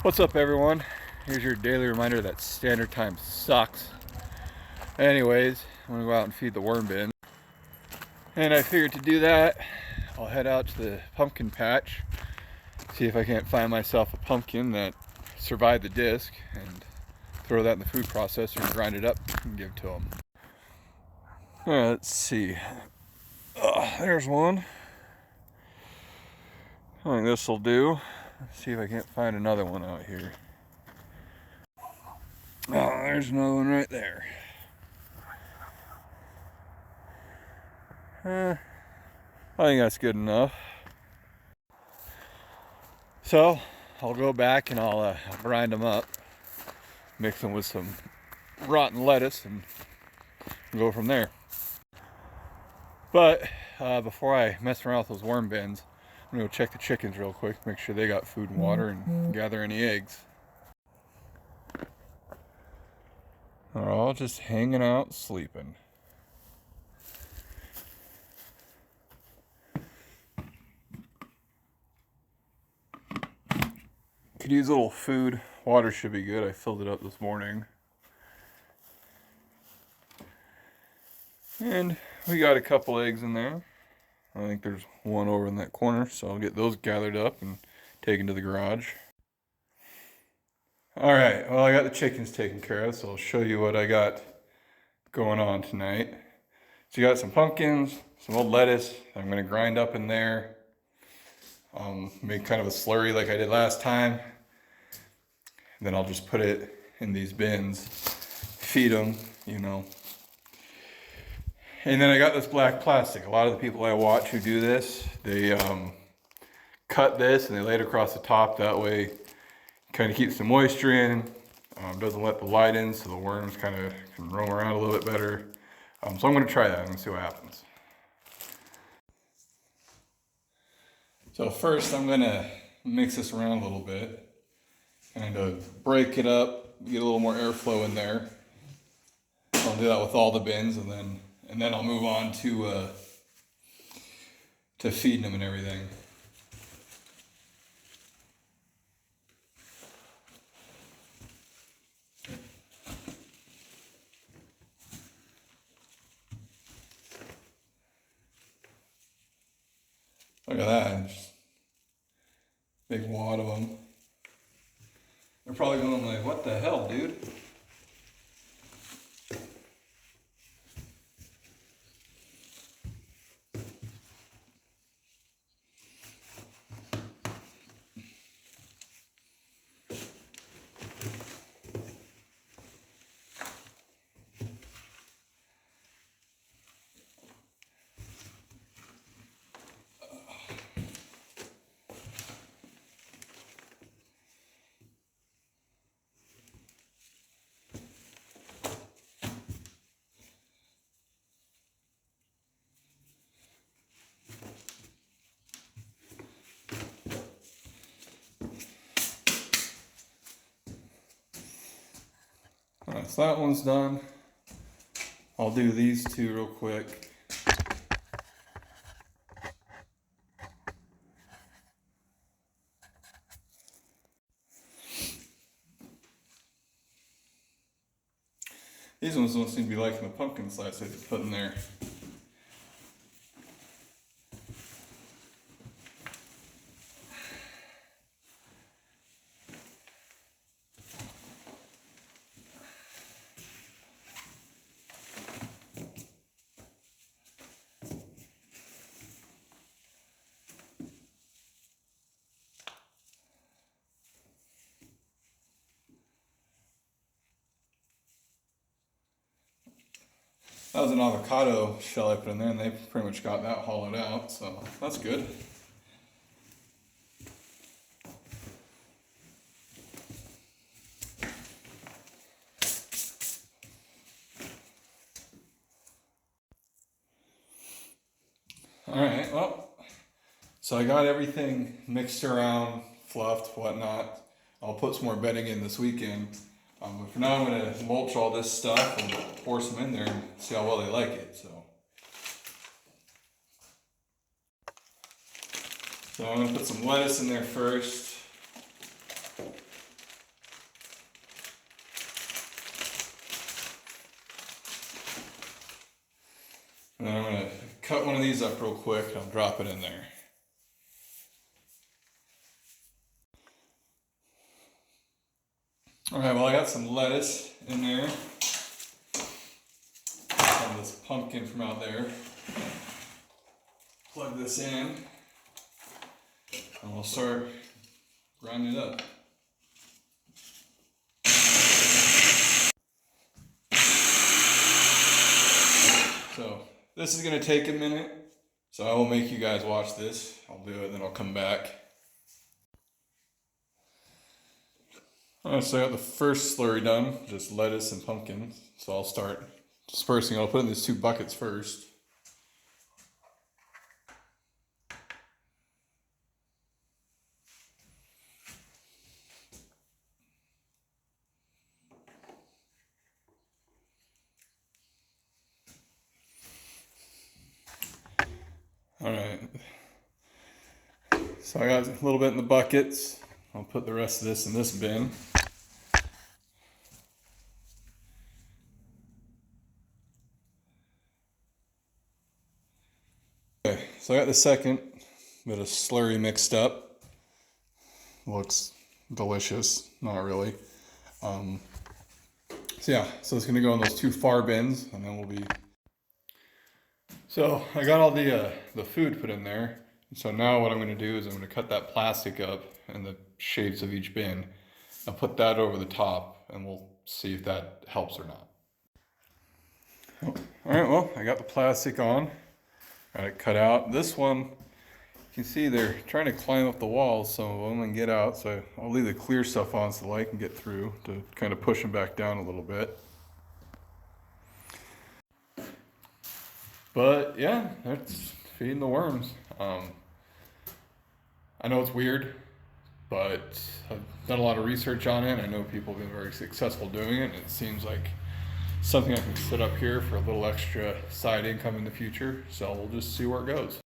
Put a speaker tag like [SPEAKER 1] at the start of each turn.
[SPEAKER 1] What's up, everyone? Here's your daily reminder that standard time sucks. Anyways, I'm gonna go out and feed the worm bin. And I figured to do that, I'll head out to the pumpkin patch, see if I can't find myself a pumpkin that survived the disc, and throw that in the food processor and grind it up and give to them. Alright, let's see. There's one. I think this will do. Let's see if I can't find another one out here. Oh, there's another one right there. I think that's good enough. So I'll go back and I'll grind them up, mix them with some rotten lettuce, and go from there. But before I mess around with those worm bins, I'm gonna go check the chickens real quick, make sure they got food and water, and gather any eggs. They're all just hanging out, sleeping. Could use a little food. Water should be good. I filled it up this morning. And we got a couple eggs in there. I think there's one over in that corner, so I'll get those gathered up and taken to the garage. Alright, well, I got the chickens taken care of, so I'll show you what I got going on tonight. So you got some pumpkins, some old lettuce I'm going to grind up in there. Make kind of a slurry like I did last time. And then I'll just put it in these bins, feed them, you know. And then I got this black plastic. A lot of the people I watch who do this, they cut this and they lay it across the top. That way, kind of keeps the moisture in, doesn't let the light in, so the worms kind of can roam around a little bit better. So I'm going to try that and see what happens. So first, I'm going to mix this around a little bit and break it up, get a little more airflow in there. I'll do that with all the bins, and then I'll move on to feeding them and everything. Look at that, just big wad of them. They're probably going like, what the hell, dude? Alright, so that one's done. I'll do these two real quick. These ones don't seem to be liking the pumpkin slice I put in there. That was an avocado shell I put in there, and they pretty much got that hollowed out, so that's good. Alright, well, so I got everything mixed around, fluffed, whatnot. I'll put some more bedding in this weekend. But for now, I'm going to mulch all this stuff and pour some in there and see how well they like it. So I'm going to put some lettuce in there first. of these up real quick and I'll drop it in there. Alright, well I got some lettuce in there. And this pumpkin from out there. Plug this in. And we'll start grinding it up. So this is going to take a minute, so I will make you guys watch this. I'll do it, then I'll come back. Alright, so I got the first slurry done, just lettuce and pumpkin. So I'll start dispersing. I'll put it in these 2 buckets first. Alright, so I got a little bit in the buckets. I'll put the rest of this in this bin. Okay, so I got the second bit of slurry mixed up. Looks delicious, not really. So yeah, so it's gonna go in those 2 far bins, and then we'll be. So I got all the food put in there. So now what I'm going to do is I'm going to cut that plastic up in the shapes of each bin. I'll put that over the top and we'll see if that helps or not. Oh, alright, well I got the plastic on. Got it cut out. This one, you can see they're trying to climb up the walls, some of them, and get out. So I'll leave the clear stuff on so the light can get through to kind of push them back down a little bit. But yeah, that's feeding the worms. I know it's weird, but I've done a lot of research on it. I know people have been very successful doing it. And it seems like something I can set up here for a little extra side income in the future. So we'll just see where it goes.